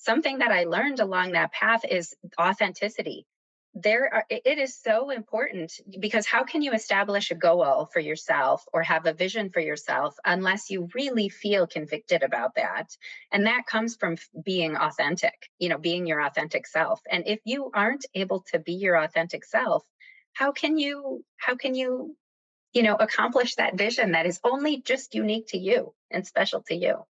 something that I learned along that path is authenticity. It is so important, because how can you establish a goal for yourself or have a vision for yourself unless you really feel convicted about that? And that comes from being authentic, being your authentic self. And if you aren't able to be your authentic self, how can you accomplish that vision that is only just unique to you and special to you?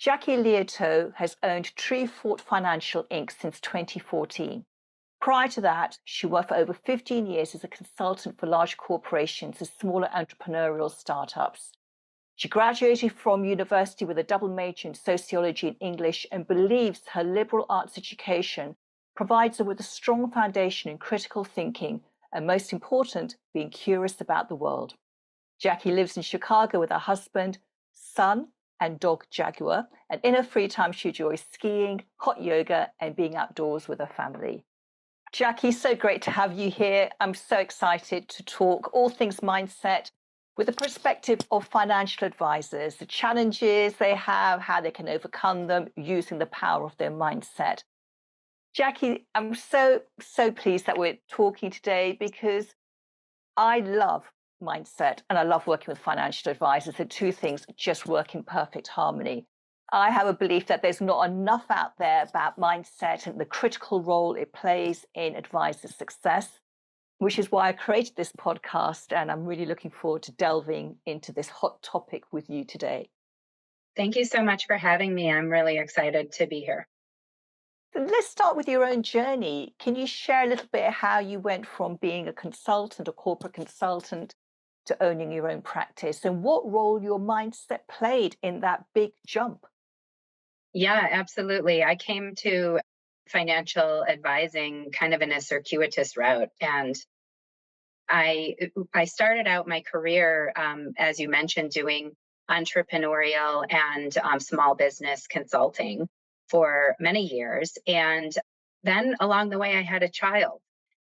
Jacki Liautaud has owned Treefort Financial Inc. since 2014. Prior to that, she worked for over 15 years as a consultant for large corporations and smaller entrepreneurial startups. She graduated from university with a double major in sociology and English and believes her liberal arts education provides her with a strong foundation in critical thinking and, most important, being curious about the world. Jacki lives in Chicago with her husband, son, and dog Jaguar, and in her free time she enjoys skiing, hot yoga, and being outdoors with her family. Jacki, so great to have you here. I'm so excited to talk all things mindset with the perspective of financial advisors, the challenges they have, how they can overcome them using the power of their mindset. Jacki, I'm so pleased that we're talking today because I love mindset and I love working with financial advisors. The two things just work in perfect harmony. I have a belief that there's not enough out there about mindset and the critical role it plays in advisor success, which is why I created this podcast. And I'm really looking forward to delving into this hot topic with you today. Thank you so much for having me. I'm really excited to be here. Let's start with your own journey. Can you share a little bit how you went from being a consultant, a corporate consultant, to owning your own practice, and what role your mindset played in that big jump? Yeah, absolutely. I came to financial advising kind of in a circuitous route. And I I started out my career, as you mentioned, doing entrepreneurial and small business consulting for many years. And then along the way, I had a child.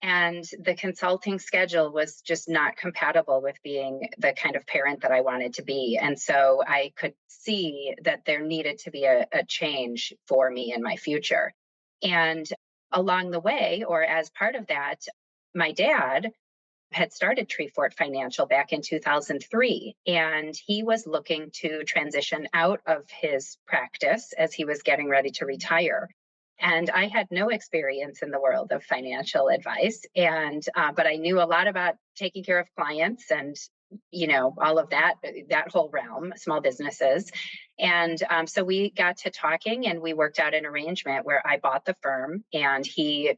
And the consulting schedule was just not compatible with being the kind of parent that I wanted to be. And so I could see that there needed to be a change for me in my future. And along the way, or as part of that, my dad had started Treefort Financial back in 2003, and he was looking to transition out of his practice as he was getting ready to retire. And I had no experience in the world of financial advice, and but I knew a lot about taking care of clients and all of that whole realm, small businesses. And so we got to talking, and we worked out an arrangement where I bought the firm, and he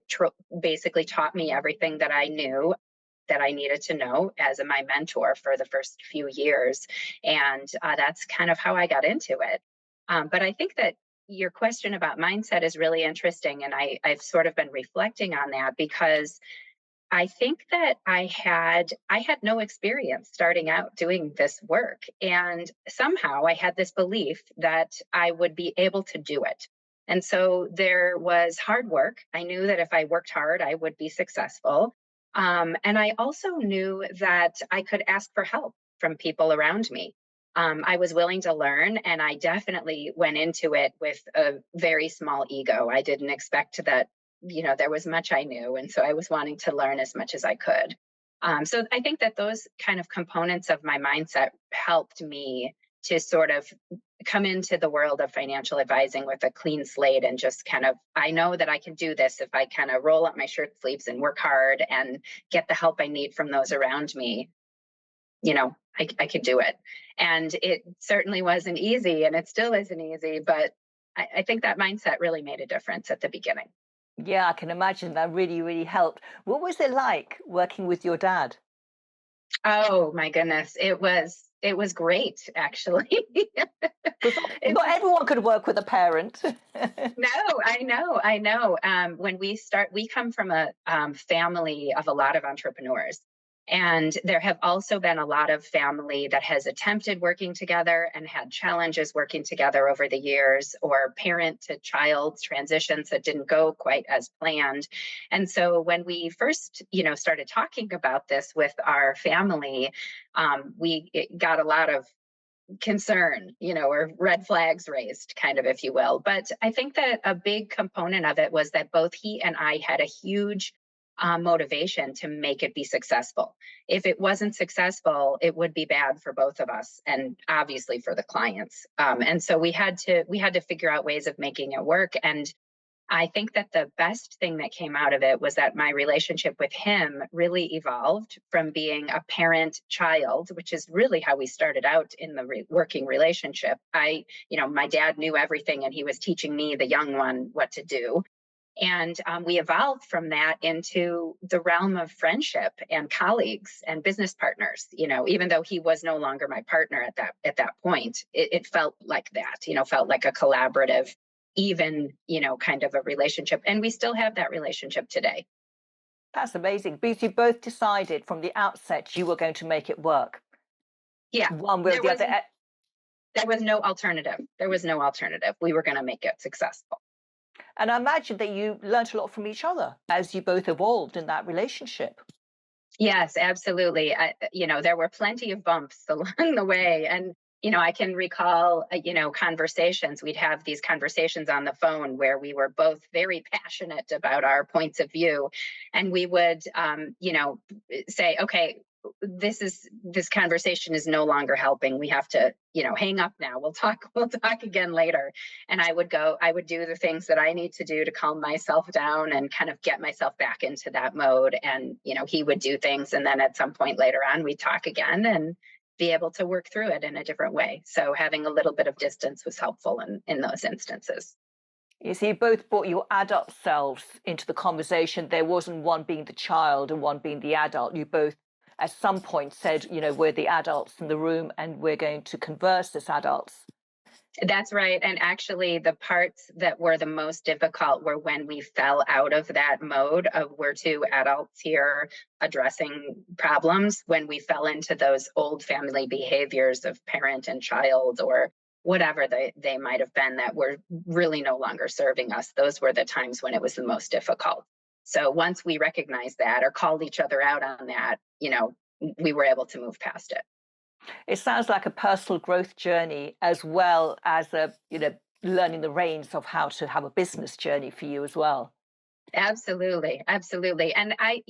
basically taught me everything that I knew that I needed to know as my mentor for the first few years. And that's kind of how I got into it. But I think that your question about mindset is really interesting. And I've sort of been reflecting on that because I think that I had no experience starting out doing this work. And somehow I had this belief that I would be able to do it. And so there was hard work. I knew that if I worked hard, I would be successful. And I also knew that I could ask for help from people around me. I was willing to learn, and I definitely went into it with a very small ego. I didn't expect that, there was much I knew. And so I was wanting to learn as much as I could. So I think that those kind of components of my mindset helped me to sort of come into the world of financial advising with a clean slate and just kind of, I know that I can do this if I kind of roll up my shirt sleeves and work hard and get the help I need from those around me. I could do it. And it certainly wasn't easy, and it still isn't easy, but I think that mindset really made a difference at the beginning. Yeah, I can imagine that really helped. What was it like working with your dad? Oh my goodness. It was great, actually. Because It not was everyone could work with a parent. No, I know. When we come from a family of a lot of entrepreneurs. And there have also been a lot of family that has attempted working together and had challenges working together over the years, or parent to child transitions that didn't go quite as planned. And so when we first, started talking about this with our family, we got a lot of concern, or red flags raised, kind of, if you will. But I think that a big component of it was that both he and I had a huge motivation to make it be successful. If it wasn't successful, it would be bad for both of us, and obviously for the clients. And so we had to figure out ways of making it work. And I think that the best thing that came out of it was that my relationship with him really evolved from being a parent child, which is really how we started out in the working relationship. My dad knew everything and he was teaching me, the young one, what to do. And we evolved from that into the realm of friendship and colleagues and business partners. Even though he was no longer my partner at that point, it felt like that. Felt like a collaborative, even, kind of a relationship. And we still have that relationship today. That's amazing because you both decided from the outset you were going to make it work. Yeah, One way or there the was other. there was no alternative. There was no alternative. We were going to make it successful. And I imagine that you learnt a lot from each other as you both evolved in that relationship. Yes, absolutely. There were plenty of bumps along the way. And, I can recall, conversations. We'd have these conversations on the phone where we were both very passionate about our points of view. And we would, say, okay, this conversation is no longer helping. We have to, hang up now. We'll talk again later. And I would do the things that I need to do to calm myself down and kind of get myself back into that mode. And, he would do things. And then at some point later on, we'd talk again and be able to work through it in a different way. So having a little bit of distance was helpful in those instances. You see, you both brought your adult selves into the conversation. There wasn't one being the child and one being the adult. You both, at some point, said, we're the adults in the room and we're going to converse as adults. That's right. And actually, the parts that were the most difficult were when we fell out of that mode of we're two adults here addressing problems, when we fell into those old family behaviors of parent and child, or whatever they might have been, that were really no longer serving us. Those were the times when it was the most difficult. So once we recognized that or called each other out on that, we were able to move past it. It sounds like a personal growth journey as well as learning the reins of how to have a business journey for you as well. Absolutely, absolutely. And I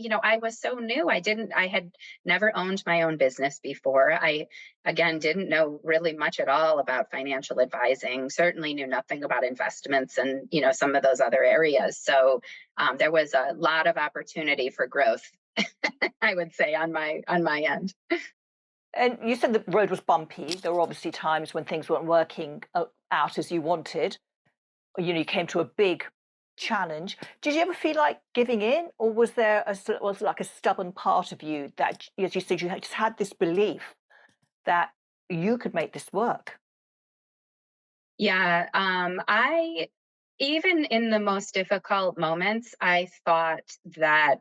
was so new. I had never owned my own business before. I, again, didn't know really much at all about financial advising, certainly knew nothing about investments and, some of those other areas. So there was a lot of opportunity for growth, I would say, on my end. And you said the road was bumpy. There were obviously times when things weren't working out as you wanted. You came to a big challenge. Did you ever feel like giving in, or was like a stubborn part of you that, as you said, just had this belief that you could make this work? Yeah, I even in the most difficult moments, I thought that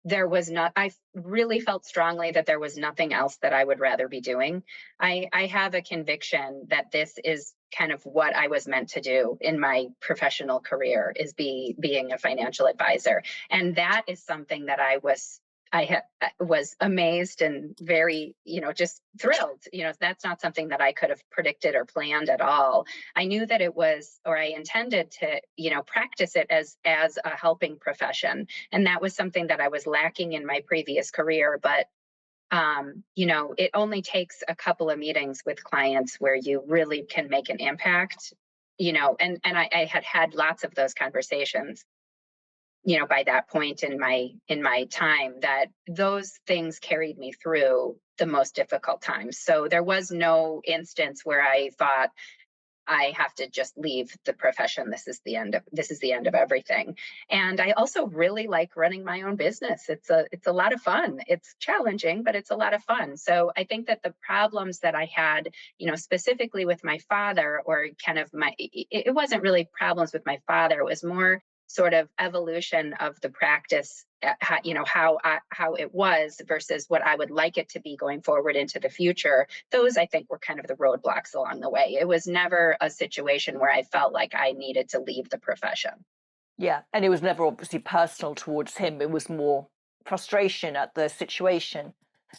there was not I really felt strongly that there was nothing else that I would rather be doing. I have a conviction that this is kind of what I was meant to do in my professional career, is being a financial advisor. And that is something that was amazed and very, just thrilled. That's not something that I could have predicted or planned at all. I knew that it was, or I intended to, practice it as a helping profession. And that was something that I was lacking in my previous career. But it only takes a couple of meetings with clients where you really can make an impact, and I had had lots of those conversations, by that point in my time, that those things carried me through the most difficult times. So there was no instance where I thought, I have to just leave the profession. This is the end of everything. And I also really like running my own business. It's a lot of fun. It's challenging, but it's a lot of fun. So I think that the problems that I had, specifically with my father, or kind of it wasn't really problems with my father. It was more sort of evolution of the practice, how it was versus what I would like it to be going forward into the future. Those I think were kind of the roadblocks along the way. It was never a situation where I felt like I needed to leave the profession. Yeah, and it was never obviously personal towards him. It was more frustration at the situation,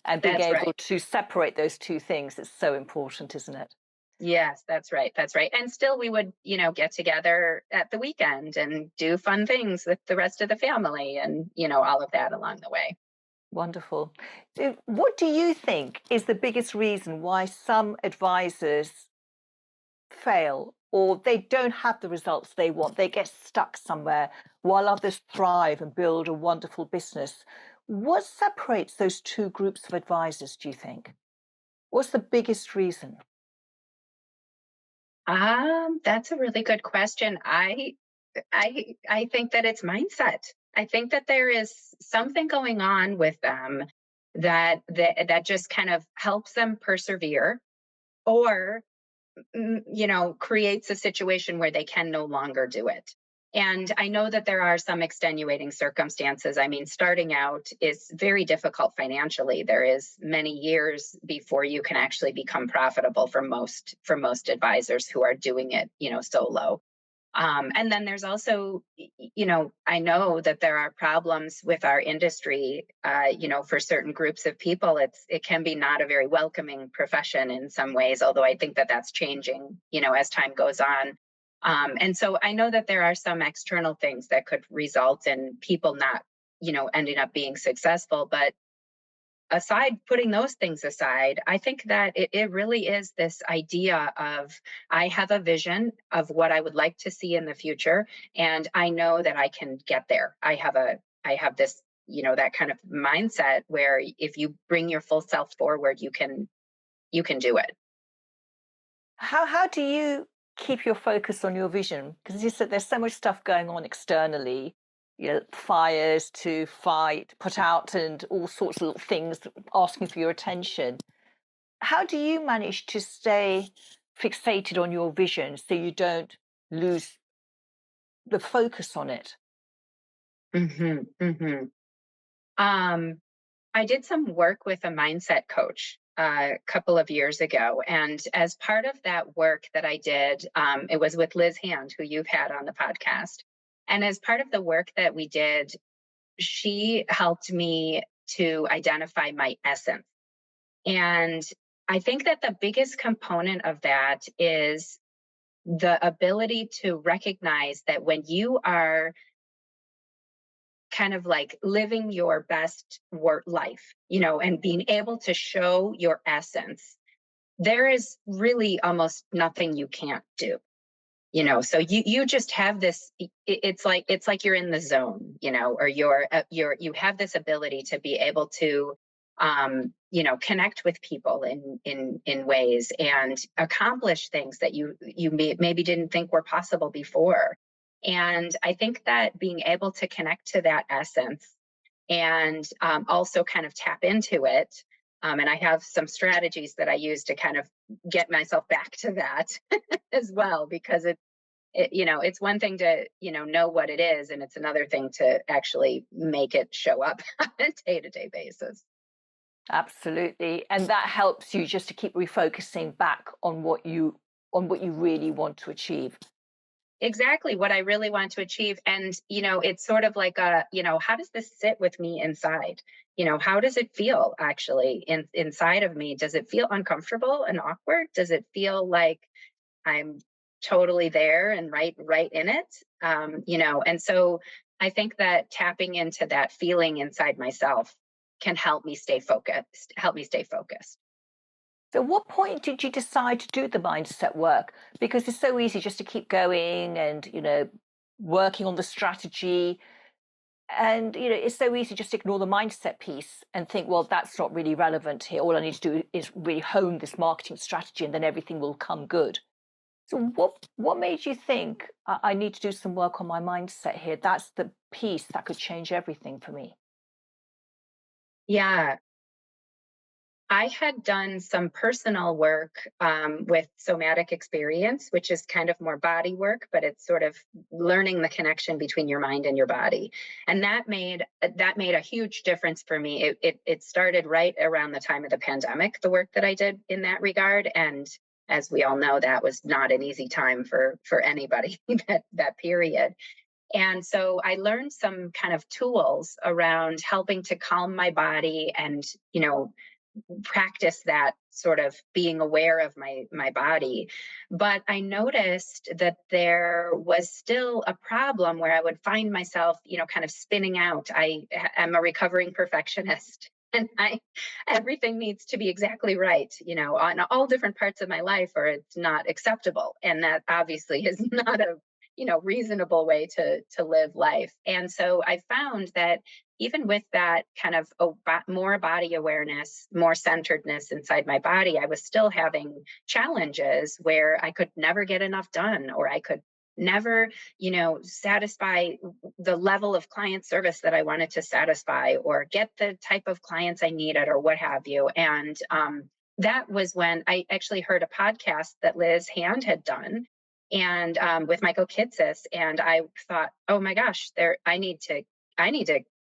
and being That's able right. to separate those two things is so important, isn't it? Yes, that's right. That's right. And still we would, get together at the weekend and do fun things with the rest of the family and, all of that along the way. Wonderful. So what do you think is the biggest reason why some advisors fail or they don't have the results they want? They get stuck somewhere while others thrive and build a wonderful business. What separates those two groups of advisors, do you think? What's the biggest reason? That's a really good question. I think that it's mindset. I think that there is something going on with them that just kind of helps them persevere, or creates a situation where they can no longer do it. And I know that there are some extenuating circumstances. I mean, starting out is very difficult financially. There is many years before you can actually become profitable for most advisors who are doing it, solo. And then there's also, I know that there are problems with our industry. For certain groups of people, it can be not a very welcoming profession in some ways. Although I think that that's changing, as time goes on. And so I know that there are some external things that could result in people not, ending up being successful. But aside, putting those things aside, I think that it really is this idea of, I have a vision of what I would like to see in the future, and I know that I can get there. I have this, that kind of mindset where if you bring your full self forward, you can do it. How do you keep your focus on your vision? Because you said there's so much stuff going on externally, fires to fight, put out, and all sorts of little things asking for your attention. How do you manage to stay fixated on your vision so you don't lose the focus on it? Hmm. Um, I did some work with a mindset coach a couple of years ago. And as part of that work that I did, it was with Liz Hand, who you've had on the podcast. And as part of the work that we did, she helped me to identify my essence. And I think that the biggest component of that is the ability to recognize that when you are kind of like living your best work life, and being able to show your essence, there is really almost nothing you can't do. So you just have this, it's like you're in the zone, or you have this ability to be able to connect with people in ways and accomplish things that you maybe didn't think were possible before. And I think that being able to connect to that essence and also kind of tap into it, and I have some strategies that I use to kind of get myself back to that as well, because it's one thing to know what it is, and it's another thing to actually make it show up on a day-to-day basis. Absolutely. And that helps you just to keep refocusing back on what you really want to achieve. Exactly what I really want to achieve. And it's sort of like how does this sit with me inside? How does it feel actually inside of me? Does it feel uncomfortable and awkward? Does it feel like I'm totally there and right in it? And so I think that tapping into that feeling inside myself can help me stay focused. So, at what point did you decide to do the mindset work? Because it's so easy just to keep going and, working on the strategy. And, it's so easy just to ignore the mindset piece and think, well, that's not really relevant here. All I need to do is really hone this marketing strategy and then everything will come good. So, what made you think I need to do some work on my mindset here? That's the piece that could change everything for me. Yeah. I had done some personal work with somatic experience, which is kind of more body work, but it's sort of learning the connection between your mind and your body, and that made a huge difference for me. It started right around the time of the pandemic, the work that I did in that regard, and as we all know, that was not an easy time for anybody that period. And so I learned some kind of tools around helping to calm my body and, practice that sort of being aware of my body. But I noticed that there was still a problem where I would find myself, kind of spinning out. am a recovering perfectionist, and I everything needs to be exactly right, on all different parts of my life, or it's not acceptable, and that obviously is not a reasonable way to live life. And so I found that even with that kind of more body awareness, more centeredness inside my body, I was still having challenges where I could never get enough done, or I could never, satisfy the level of client service that I wanted to satisfy, or get the type of clients I needed, or what have you. And that was when I actually heard a podcast that Liz Hand had done, and with Michael Kitsis, and I thought, oh my gosh, I need to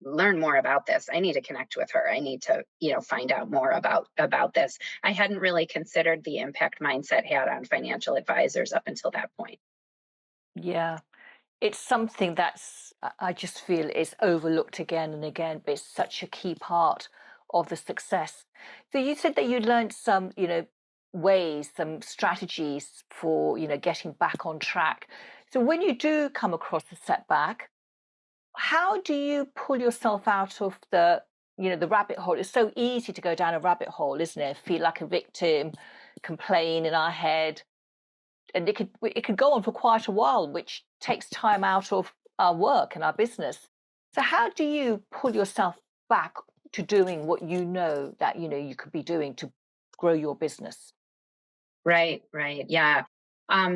learn more about this. I need to connect with her. I need to, find out more about this. I hadn't really considered the impact mindset had on financial advisors up until that point. Yeah. It's something that's, I just feel is overlooked again and again, but it's such a key part of the success. So you said that you learned some, ways, some strategies for, getting back on track. So when you do come across a setback, how do you pull yourself out of the rabbit hole? It's so easy to go down a rabbit hole, isn't it? Feel like a victim, complain in our head, and it could go on for quite a while, which takes time out of our work and our business. So how do you pull yourself back to doing what you know that you could be doing to grow your business? Right, right. Yeah.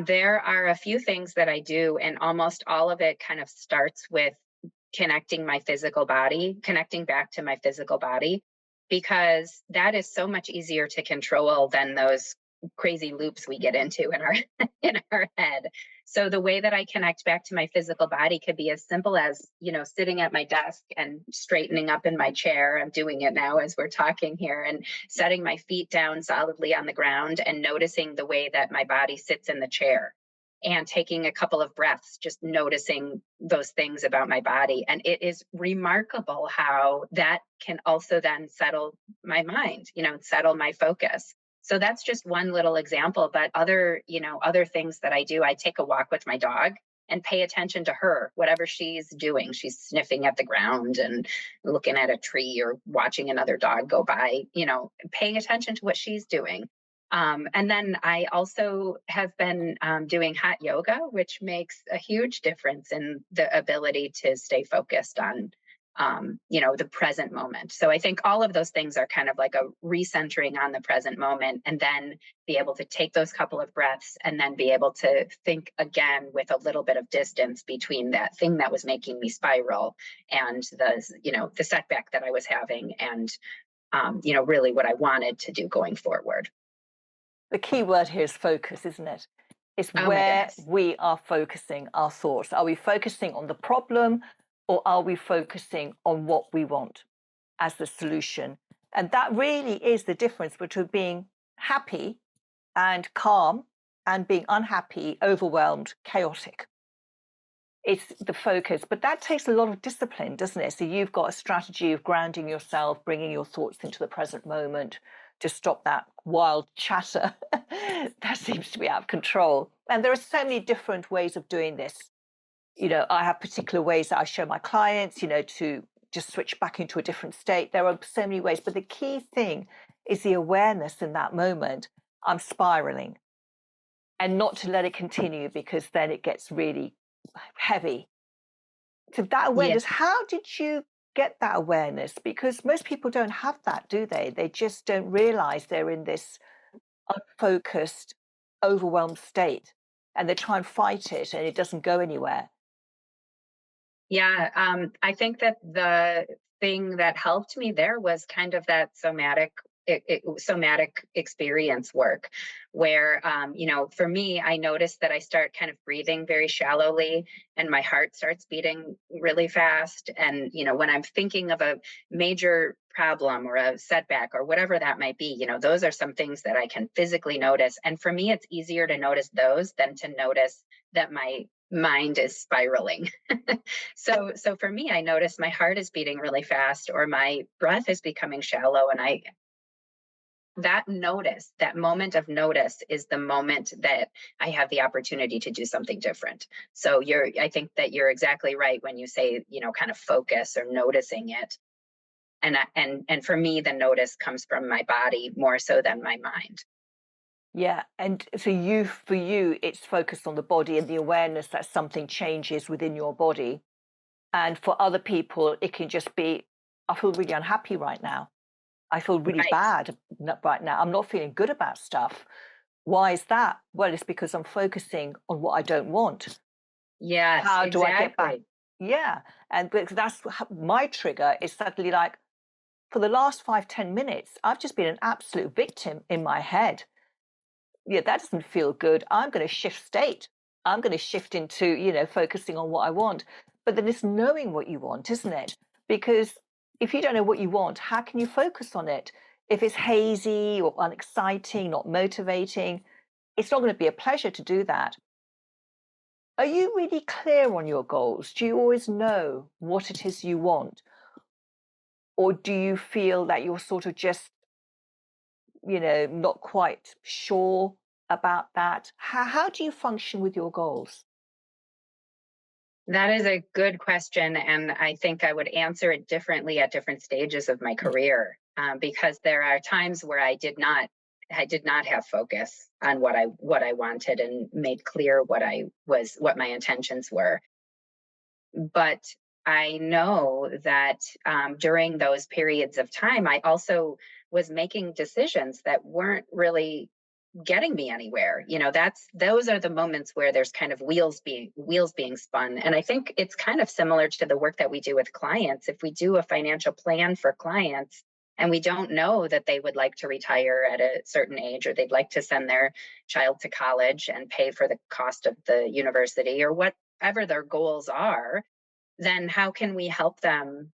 There are a few things that I do, and almost all of it kind of starts with connecting back to my physical body, because that is so much easier to control than those crazy loops we get into in our in our head. So the way that I connect back to my physical body could be as simple as, sitting at my desk and straightening up in my chair. I'm doing it now as we're talking here, and setting my feet down solidly on the ground and noticing the way that my body sits in the chair, and taking a couple of breaths, just noticing those things about my body. And it is remarkable how that can also then settle my mind, settle my focus. So that's just one little example, but other things that I do, I take a walk with my dog and pay attention to her, whatever she's doing. She's sniffing at the ground and looking at a tree, or watching another dog go by, paying attention to what she's doing. And then I also have been doing hot yoga, which makes a huge difference in the ability to stay focused on, the present moment. So I think all of those things are kind of like a recentering on the present moment, and then be able to take those couple of breaths, and then be able to think again with a little bit of distance between that thing that was making me spiral, and the setback that I was having, and, really what I wanted to do going forward. The key word here is focus, isn't it? It's Oh my where goodness. we are focusing our thoughts. Are we focusing on the problem, or are we focusing on what we want as the solution? And that really is the difference between being happy and calm and being unhappy, overwhelmed, chaotic. It's the focus, but that takes a lot of discipline, doesn't it? So you've got a strategy of grounding yourself, bringing your thoughts into the present moment to stop that wild chatter that seems to be out of control. And there are so many different ways of doing this. I have particular ways that I show my clients, to just switch back into a different state. There are so many ways, but the key thing is the awareness in that moment. I'm spiraling, and not to let it continue, because then it gets really heavy. So that Yeah. awareness, how did you get that awareness? Because most people don't have that, do they? They just don't realize they're in this unfocused, overwhelmed state, and they try and fight it and it doesn't go anywhere. Yeah, I think that the thing that helped me there was kind of that somatic somatic experience work, where for me, I notice that I start kind of breathing very shallowly, and my heart starts beating really fast. And when I'm thinking of a major problem or a setback or whatever that might be, those are some things that I can physically notice. And for me, it's easier to notice those than to notice that my mind is spiraling. So for me, I notice my heart is beating really fast, or my breath is becoming shallow, and that moment of notice is the moment that I have the opportunity to do something different. So I think that you're exactly right when you say, kind of focus or noticing it. And for me, the notice comes from my body more so than my mind. Yeah, and for you, it's focused on the body and the awareness that something changes within your body. And for other people, it can just be, I feel really unhappy right now. I feel really Right. bad right now. I'm not feeling good about stuff. Why is that? Well, it's because I'm focusing on what I don't want. Yes, How do I get back? exactly. Yeah. And because my trigger is suddenly like, for the last 5, 10 minutes, I've just been an absolute victim in my head. Yeah, that doesn't feel good. I'm going to shift state. I'm going to shift into, focusing on what I want. But then it's knowing what you want, isn't it? Because if you don't know what you want, how can you focus on it? If it's hazy or unexciting, not motivating, it's not going to be a pleasure to do that. Are you really clear on your goals? Do you always know what it is you want? Or do you feel that you're sort of just, not quite sure about that? How do you function with your goals? That is a good question. And I think I would answer it differently at different stages of my career, because there are times where I did not have focus on what I wanted and made clear what my intentions were. But I know that during those periods of time, I also was making decisions that weren't really getting me anywhere. Those are the moments where there's kind of wheels being spun. And I think it's kind of similar to the work that we do with clients. If we do a financial plan for clients and we don't know that they would like to retire at a certain age, or they'd like to send their child to college and pay for the cost of the university, or whatever their goals are, then how can we help them,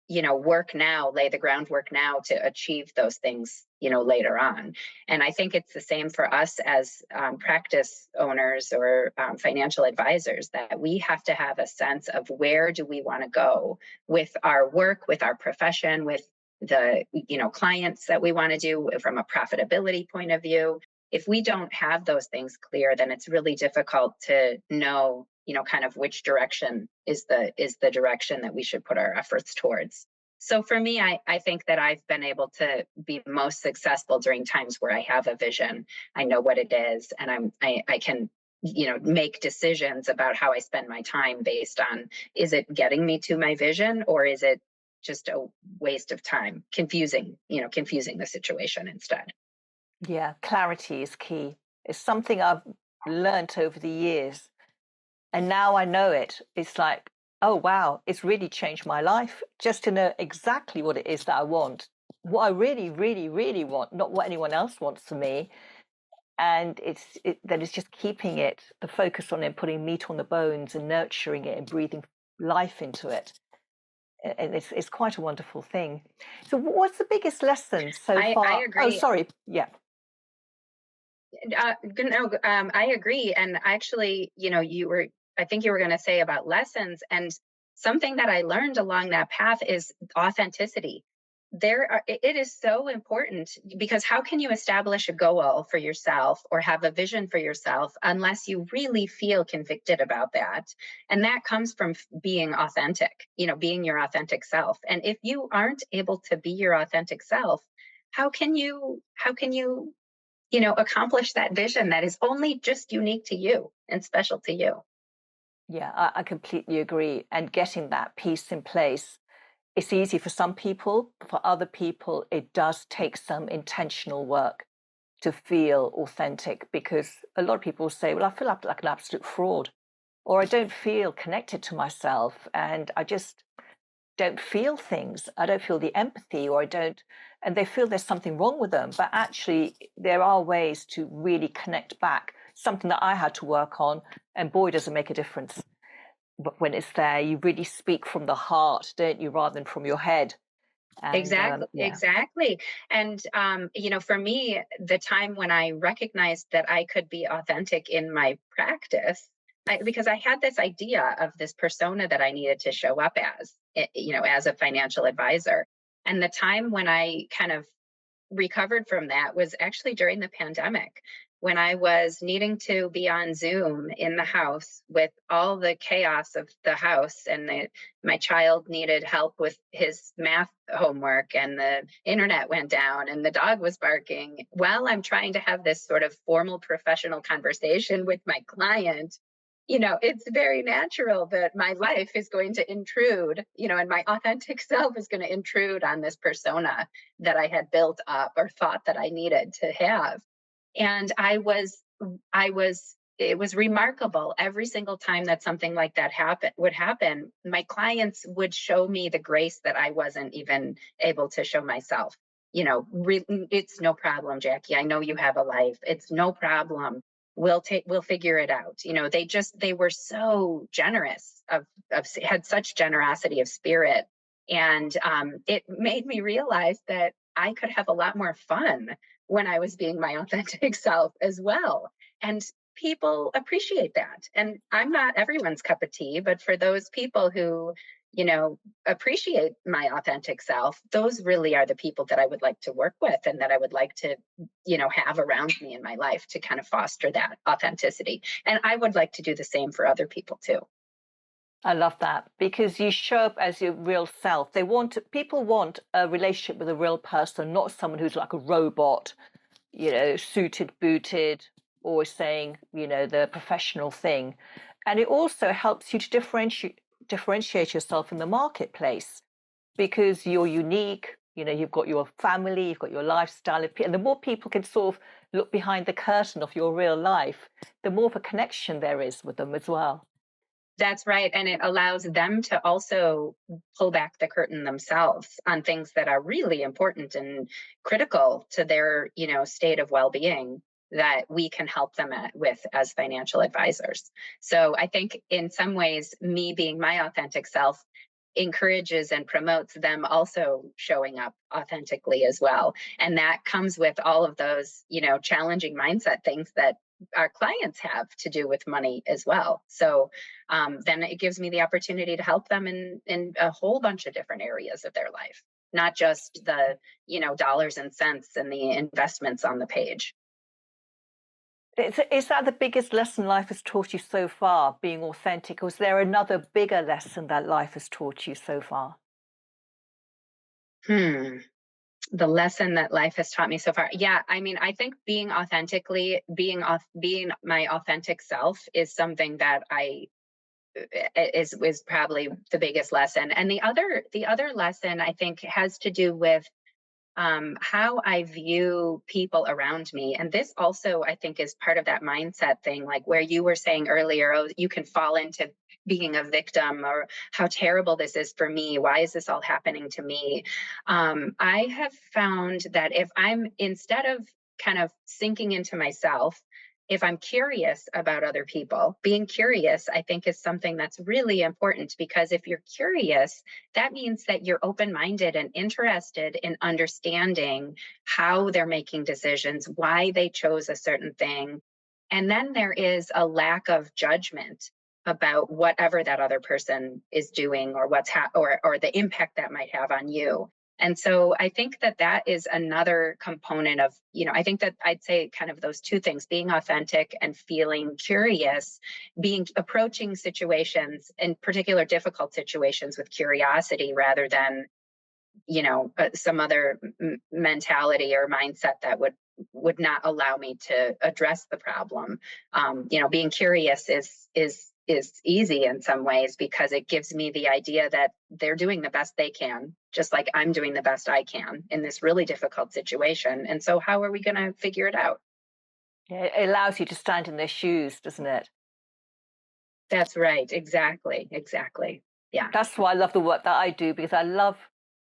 work now, lay the groundwork now to achieve those things, later on. And I think it's the same for us as practice owners or financial advisors, that we have to have a sense of where do we want to go with our work, with our profession, with the, clients that we want to do from a profitability point of view. If we don't have those things clear, then it's really difficult to know, kind of which direction is the direction that we should put our efforts towards. So for me, I think that I've been able to be most successful during times where I have a vision. I know what it is, and I can, make decisions about how I spend my time based on, is it getting me to my vision, or is it just a waste of time, confusing the situation instead. Yeah, clarity is key. It's something I've learnt over the years. And now I know it. It's like, oh, wow, it's really changed my life just to know exactly what it is that I want, what I really, really, really want, not what anyone else wants for me. And that it's just keeping it, the focus on it, putting meat on the bones and nurturing it and breathing life into it. And it's quite a wonderful thing. So, what's the biggest lesson so I far? Oh, agree. sorry. Yeah. No, I agree. And actually, I think you were going to say about lessons. And something that I learned along that path is authenticity. It is so important, because how can you establish a goal for yourself or have a vision for yourself unless you really feel convicted about that? And that comes from being authentic, being your authentic self. And if you aren't able to be your authentic self, how can you accomplish that vision that is only just unique to you and special to you? Yeah, I completely agree. And getting that piece in place, it's easy for some people. For other people, it does take some intentional work to feel authentic, because a lot of people say, well, I feel like an absolute fraud, or I don't feel connected to myself, and I just don't feel things. I don't feel the empathy, or I don't. and they feel there's something wrong with them. But actually, there are ways to really connect back, something that I had to work on, and boy, does it make a difference. But when it's there, you really speak from the heart, don't you, rather than from your head. And Exactly, yeah. exactly. And for me, the time when I recognized that I could be authentic in my practice, because I had this idea of this persona that I needed to show up as, as a financial advisor. And the time when I kind of recovered from that was actually during the pandemic when I was needing to be on Zoom in the house with all the chaos of the house, and my child needed help with his math homework, and the internet went down, and the dog was barking while I'm trying to have this sort of formal professional conversation with my client. It's very natural that my life is going to intrude, and my authentic self is going to intrude on this persona that I had built up or thought that I needed to have. And it was remarkable every single time that something like that would happen. My clients would show me the grace that I wasn't even able to show myself. It's no problem, Jackie. I know you have a life. It's no problem. We'll figure it out. They were so generous had such generosity of spirit. And it made me realize that I could have a lot more fun when I was being my authentic self as well. And people appreciate that. And I'm not everyone's cup of tea, but for those people who, appreciate my authentic self, those really are the people that I would like to work with and that I would like to, have around me in my life to kind of foster that authenticity. And I would like to do the same for other people too. I love that because you show up as your real self. People want a relationship with a real person, not someone who's like a robot, suited, booted, always saying, the professional thing. And it also helps you to differentiate yourself in the marketplace because you're unique. You've got your family, you've got your lifestyle, and the more people can sort of look behind the curtain of your real life, the more of a connection there is with them as well. That's right. And it allows them to also pull back the curtain themselves on things that are really important and critical to their, state of well-being that we can help them with as financial advisors. So I think in some ways, me being my authentic self encourages and promotes them also showing up authentically as well. And that comes with all of those, challenging mindset things that our clients have to do with money as well. So then it gives me the opportunity to help them in a whole bunch of different areas of their life, not just the, dollars and cents and the investments on the page. Is that the biggest lesson life has taught you so far, being authentic? Or is there another bigger lesson that life has taught you so far? Hmm. The lesson that life has taught me so far. Yeah, I mean, I think being my authentic self is something that is probably the biggest lesson. And the other lesson I think has to do with how I view people around me. And this also, I think, is part of that mindset thing, like where you were saying earlier, oh, you can fall into being a victim, or how terrible this is for me. Why is this all happening to me? I have found that if I'm, instead of kind of sinking into myself, if I'm curious about other people, being curious, I think, is something that's really important, because if you're curious, that means that you're open minded and interested in understanding how they're making decisions, why they chose a certain thing. And then there is a lack of judgment about whatever that other person is doing, or or the impact that might have on you. And so I think that that is another component of, I think that I'd say kind of those two things: being authentic and feeling curious, being approaching situations, in particular difficult situations, with curiosity rather than, some other mentality or mindset that would not allow me to address the problem. Being curious is easy in some ways, because it gives me the idea that they're doing the best they can, just like I'm doing the best I can in this really difficult situation. And so how are we going to figure it out? Yeah, it allows you to stand in their shoes, doesn't it? That's right. Exactly. Exactly. Yeah. That's why I love the work that I do, because I love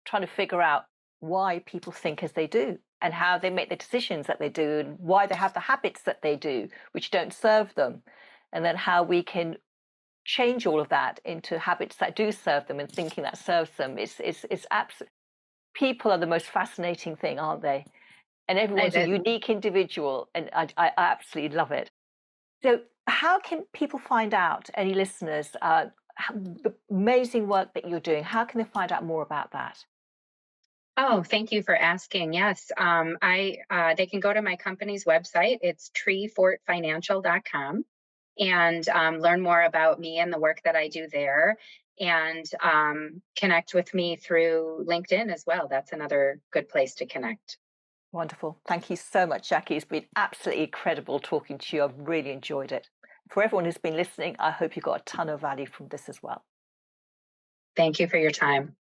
trying to figure out why people think as they do and how they make the decisions that they do and why they have the habits that they do, which don't serve them. And then how we can change all of that into habits that do serve them and thinking that serves them. It's absolutely, people are the most fascinating thing, aren't they? And I everyone's a did. unique individual. And I absolutely love it. So, how can people find out, any listeners, the amazing work that you're doing? How can they find out more about that? Oh, thank you for asking. Yes, they can go to my company's website. It's treefortfinancial.com and learn more about me and the work that I do there, and connect with me through LinkedIn as well. That's another good place to connect. Wonderful. Thank you so much, Jackie. It's been absolutely incredible talking to you. I've really enjoyed it. For everyone who's been listening, I hope you got a ton of value from this as well. Thank you for your time.